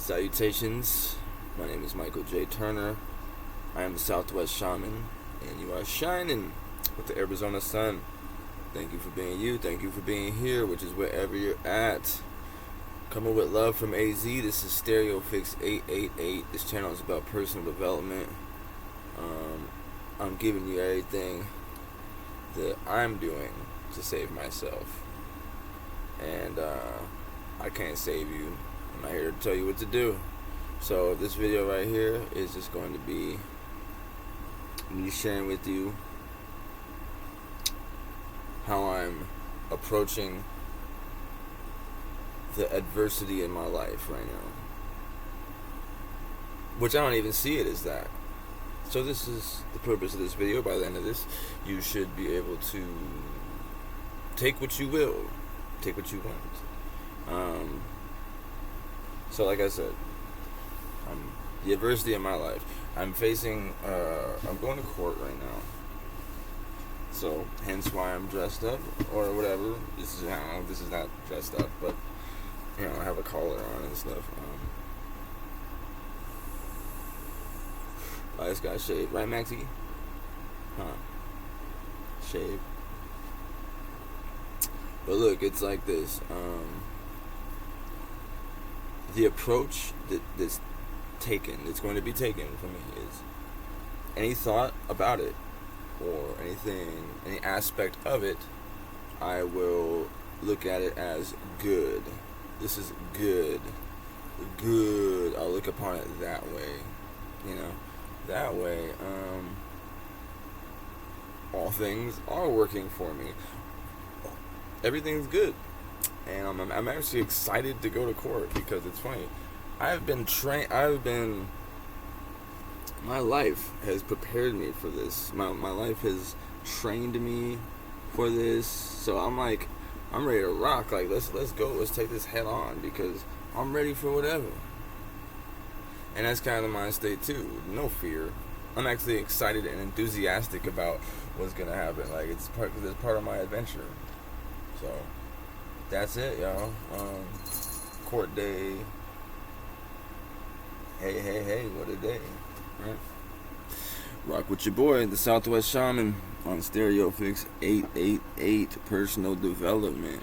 Salutations, my name is Michael J. Turner. I am the Southwest Shaman, and you are shining with the Arizona sun. Thank you for being you, thank you for being here, which is wherever you're at. Coming with love from AZ, this is StereoPHX 888. This channel is about personal development. I'm giving you everything that I'm doing to save myself. And I can't save you. I'm not here to tell you what to do. So this video right here is just going to be me sharing with you how I'm approaching the adversity in my life right now, which I don't even see it as that. So this is the purpose of this video. By the end of this, you should be able to take what you will, take what you want. So like I said, the adversity in my life, I'm facing, I'm going to court right now. So hence why I'm dressed up or whatever. This is, I don't know, this is not dressed up, but you know, I have a collar on and stuff. I just got shaved, right, Maxie? Huh? Shave. But look, it's like this. The approach that's going to be taken for me is any thought about it or anything, any aspect of it, I will look at it as good. This is good. Good. I'll look upon it that way. You know, that way, all things are working for me. Everything's good. And I'm actually excited to go to court because it's funny. My life has prepared me for this. My life has trained me for this. So I'm ready to rock. Like, let's go. Let's take this head on because I'm ready for whatever. And that's kind of the mind state too. No fear. I'm actually excited and enthusiastic about what's gonna happen. Like, it's part of my adventure. So that's it, y'all. Court day. Hey, what a day. Right? Rock with your boy, the Southwest Shaman, on StereoPHX 888 Personal Development.